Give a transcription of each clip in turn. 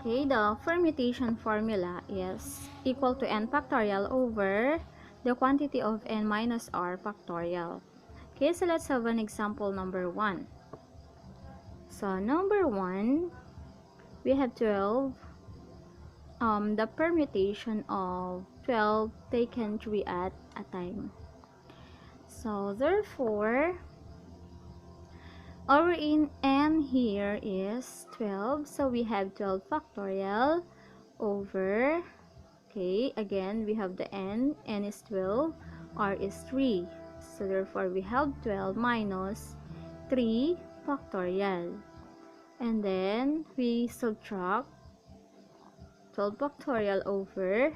Okay, the permutation formula is equal to n factorial over the quantity of n minus r factorial. Okay, so let's have an example number 1. So number 1, we have 12. The permutation of 12 taken 3 at a time. So therefore, our n here is 12. So we have 12 factorial over, okay, again we have the n is 12, r is 3. So therefore we have 12 minus 3 factorial. And then we subtract 12 factorial over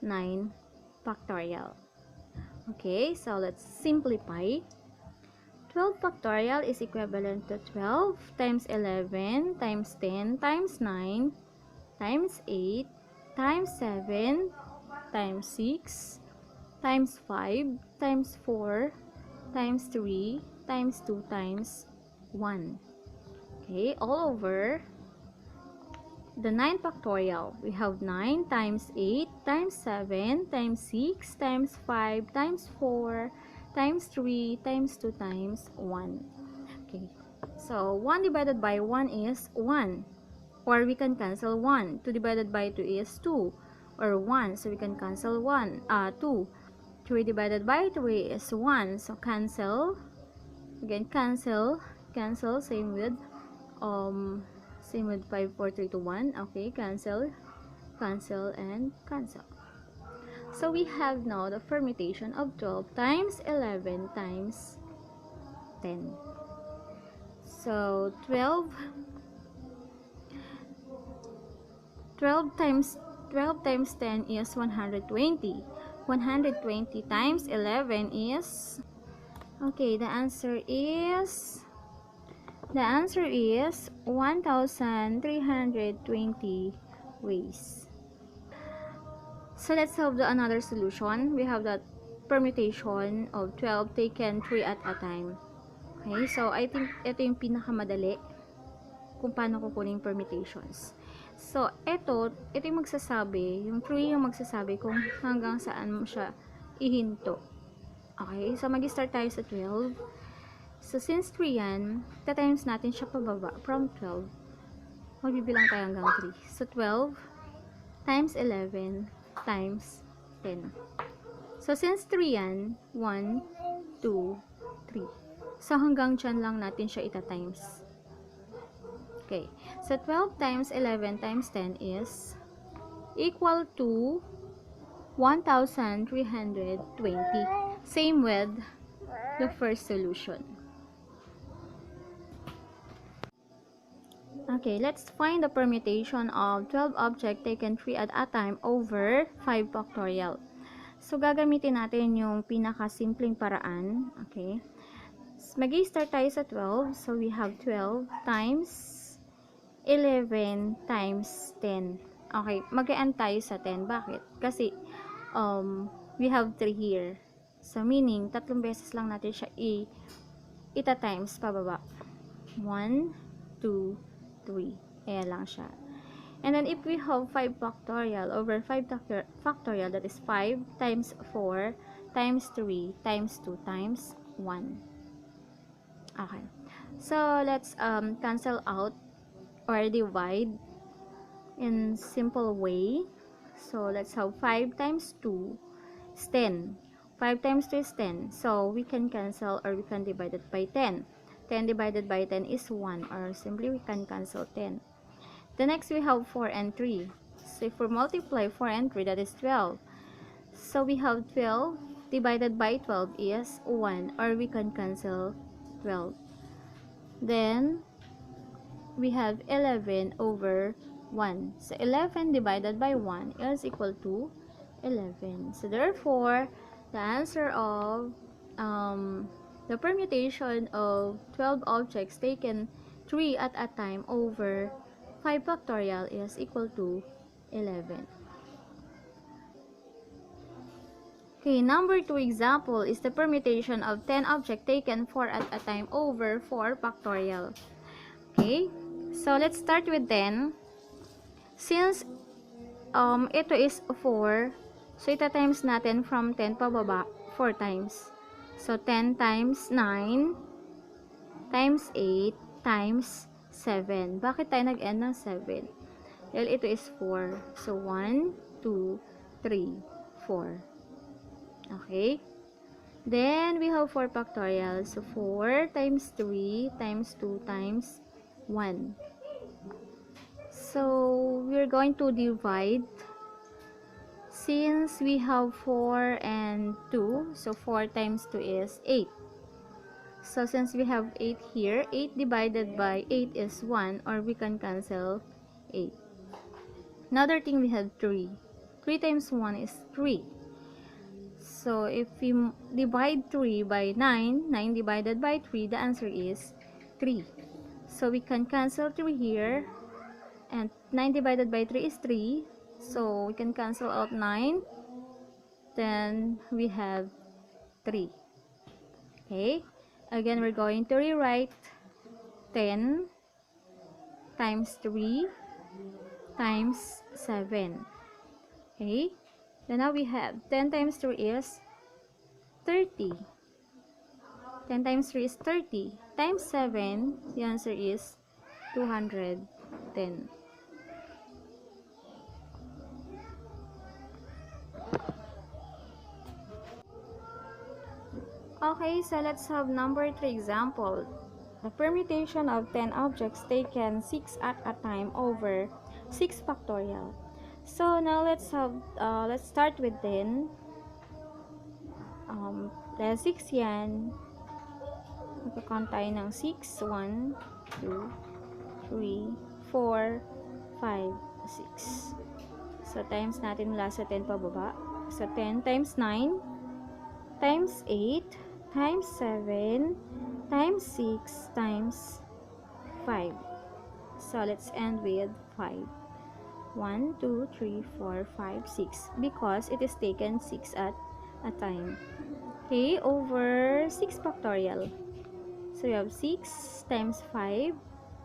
9 factorial. Okay, so let's simplify. 12 factorial is equivalent to 12 times 11 times 10 times 9 times 8 times 7 times 6 times 5 times 4 times 3 times 2 times 1. Okay, all over the 9 factorial. We have 9 times 8 times 7 times 6 times 5 times 4 times 3 times 2 times 1. Okay, so 1 divided by 1 is 1, or we can cancel 1. 2 divided by 2 is 2, or 1, so we can cancel 2. 3 divided by 3 is 1, so cancel. Again, cancel, same with 5, 4, 3, 2, 1. Okay, cancel, and cancel. So we have now the permutation of 12 times 11 times 10. So 12 times 10 is 120. 120 times 11 is, okay, the answer is 1320 ways. So let's have another solution. We have that permutation of 12 taken 3 at a time. Okay, so I think ito yung pinakamadali kung paano kukunin permutations. So ito yung magsasabi, yung 3 yung magsasabi kung hanggang saan mo siya ihinto. Okay, so mag-start tayo sa 12. So since 3 yan, times natin siya pababa from 12. Magbibilang tayo hanggang 3. So 12 times 11 times 10. So since 3 yan, 1, 2, 3. So hanggang dyan lang natin siya ita-times. Okay. So 12 times 11 times 10 is equal to 1,320. Same with the first solution. Okay, let's find the permutation of 12 objects taken 3 at a time over 5 factorial. So, gagamitin natin yung pinakasimpleng paraan. Okay. Mag-i-start tayo sa 12. So, we have 12 times 11 times 10. Okay, mag-e-end tayo sa 10. Bakit? Kasi, we have 3 here. So, meaning, 3 beses lang natin siya ita-times pababa. 1, 2, 3. Ayan lang siya. And then, if we have 5 factorial over 5 factorial, that is 5 times 4 times 3 times 2 times 1. Okay. So, let's cancel out or divide in simple way. So, let's have 5 times 2 is 10. 5 times 2 is 10. So, we can cancel or we can divide it by 10. 10 divided by 10 is 1, or simply we can cancel 10. The next we have 4 and 3. So if we multiply 4 and 3, that is 12. So we have 12 divided by 12 is 1, or we can cancel 12. Then we have 11 over 1. So 11 divided by 1 is equal to 11. So therefore, the answer of the permutation of 12 objects taken 3 at a time over 5 factorial is equal to 11. Okay, number 2 example is the permutation of 10 objects taken 4 at a time over 4 factorial. Okay, so let's start with 10. Since ito is 4, so ita times natin from 10 pababa 4 times. So 10 times 9 times 8 times 7. Bakit tayo nag-end ng 7? Dahil ito is 4. So 1, 2, 3, 4. Okay? Then we have 4 factorial. So 4 times 3 times 2 times 1. So we're going to divide. Since we have 4 and 2, so 4 times 2 is 8. So since we have 8 here, 8 divided by 8 is 1, or we can cancel 8. Another thing, we have 3. 3 times 1 is 3. So if we divide 3 by 9, 9 divided by 3, the answer is 3. So we can cancel 3 here, and 9 divided by 3 is 3. So we can cancel out 9. Then we have 3. Okay. Again, we're going to rewrite 10 times 3 times 7. Okay. Then now we have 10 times 3 is 30. 10 times 3 is 30. Times 7, the answer is 210. Okay, so let's have number 3 example. The permutation of 10 objects taken 6 at a time over 6 factorial. So now let's start with 10. Dahil 6 yan, magkakount tayo ng 6, 1, 2, 3, 4, 5, 6. So times natin mula sa 10 pababa. So 10 times 9 times 8 times 7 times 6 times 5. So let's end with 5. 1, 2, 3, 4, 5, 6. Because it is taken 6 at a time. Okay, over 6 factorial. So we have 6 times 5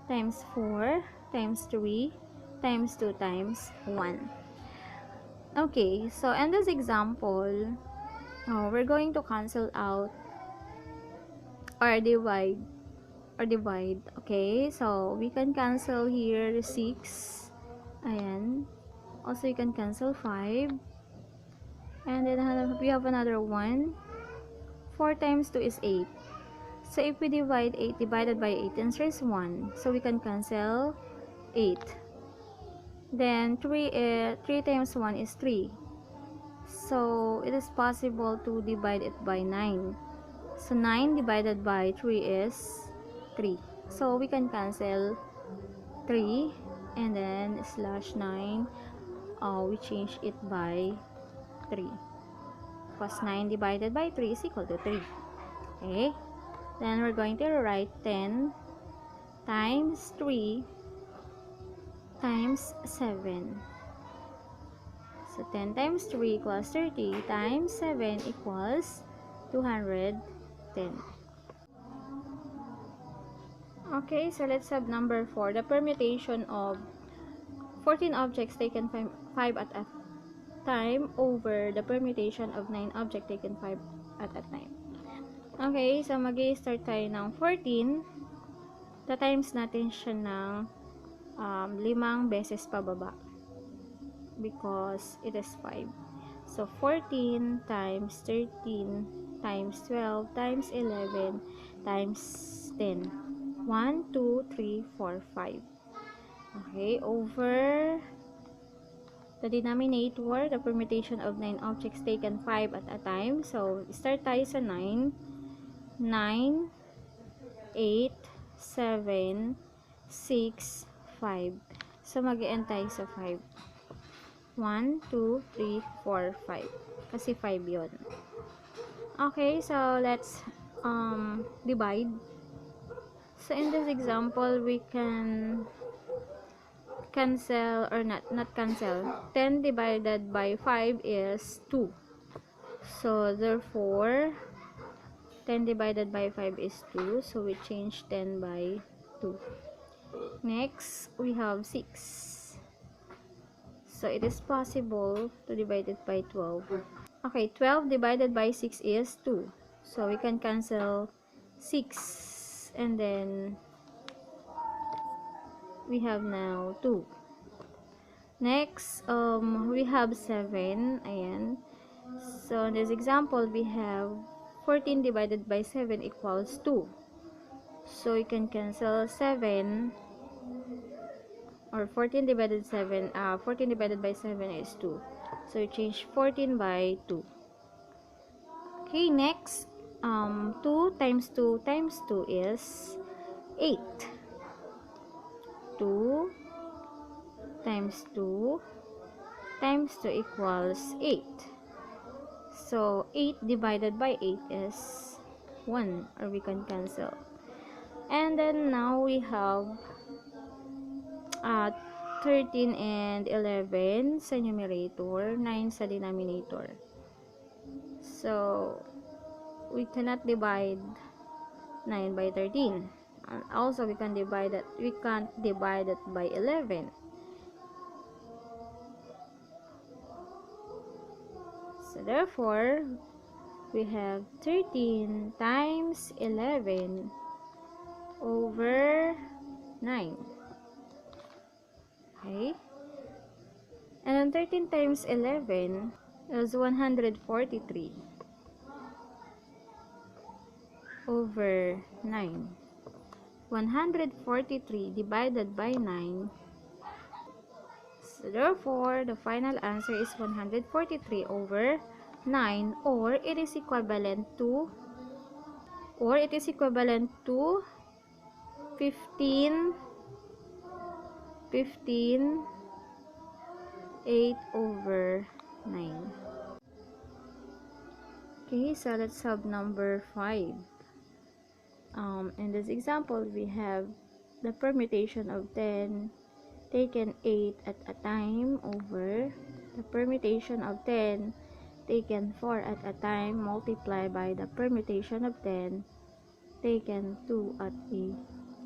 times 4 times 3 times 2 times 1. Okay, so in this example, we're going to cancel out or divide. Okay, so we can cancel here 6. Ayan. Also, you can cancel 5. And then we have another 1. 4 times 2 is 8. So if we divide 8 divided by 8, answer is 1. So we can cancel 8. Then 3 times 1 is 3. So it is possible to divide it by 9. So 9 divided by 3 is 3. So we can cancel 3 and then slash 9. We change it by 3. Because 9 divided by 3 is equal to 3. Okay. Then we're going to write 10 times 3 times 7. So 10 times 3 equals 30 times 7 equals 210. Okay, so let's have number 4. The permutation of 14 objects taken 5 at a time over the permutation of 9 objects taken 5 at a time. Okay, so mag-i-start tayo ng 14. Ta-times natin siya ng 5 beses pababa because it is 5. So 14 times 13 times 12 times 11 times 10. 1, 2, 3, 4, 5. Okay, over the denominator, the permutation of 9 objects taken 5 at a time. So start tayo sa 9. 9, 8, 7, 6, 5. So, mag-end tayo sa 5. 1, 2, 3, 4, 5. Kasi 5 yun. Okay, so let's divide. So, in this example, we can cancel or not cancel. 10 divided by 5 is 2. So, therefore, 10 divided by 5 is 2. So, we change 10 by 2. Next, we have 6. So, it is possible to divide it by 12. Okay, 12 divided by 6 is 2. So, we can cancel 6. And then, we have now 2. Next, we have 7. Ayan. So, in this example, we have 14 divided by 7 equals 2. So, we can cancel 7, or 14 divided 7, 14 divided by 7 is 2. So, we change 14 by 2. Okay, next, 2 times 2 times 2 is 8. 2 times 2 times 2 equals 8. So, 8 divided by 8 is 1, or we can cancel. And then, now we have 13 and 11 sa numerator, 9 sa denominator. So, we cannot divide 9 by 13. And also, we can't divide it by 11. So, therefore, we have 13 times 11 over 9. Okay? And then 13 times 11 is 143 over 9. 143 divided by 9. So, therefore, the final answer is 143 over 9, or it is equivalent to 15 8 over 9. Okay, so let's have number 5. In this example, we have the permutation of 10 taken 8 at a time over the permutation of 10 taken 4 at a time multiplied by the permutation of 10 taken 2 at a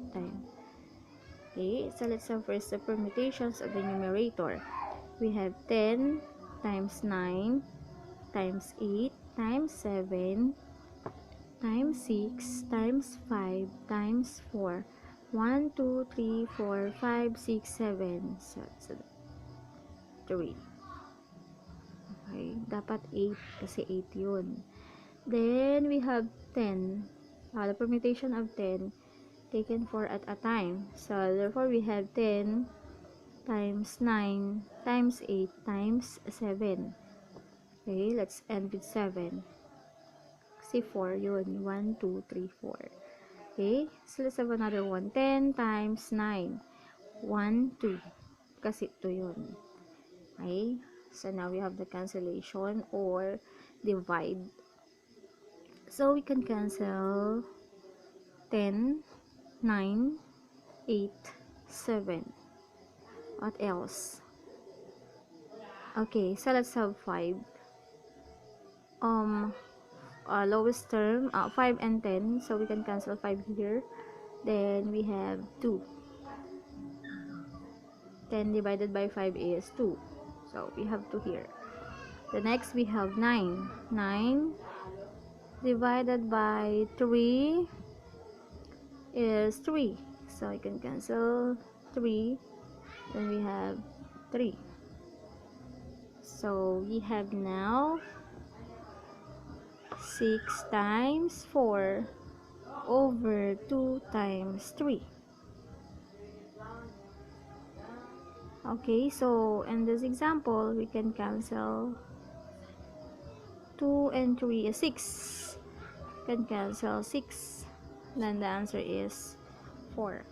time. Okay, so let's have first the permutations of the numerator. We have 10 times 9 times 8 times 7 times 6 times 5 times 4. 1, 2, 3, 4, 5, 6, 7. So, 3. Okay, dapat 8 kasi 8 yun. Then, we have 10. The permutation of 10 taken 4 at a time. So, therefore, we have 10 times 9 times 8 times 7. Okay, let's end with 7. Kasi 4 yun. 1, 2, 3, 4. Okay, so let's have another one. 10 times 9. 1, 2. Kasi 2 yun. Okay, so now we have the cancellation or divide. So, we can cancel 10, 9, 8, 7. What else? Okay, so let's have 5. Lowest term, 5 and 10. So, we can cancel 5 here. Then, we have 2. 10 divided by 5 is 2. So, we have 2 here. The next, we have 9. 9 divided by 3 is 3. So, I can cancel 3. Then, we have 3. So, we have now 6 times 4 over 2 times 3. Okay, so in this example, we can cancel 2 and 3 is 6. Can cancel 6. Then the answer is 4.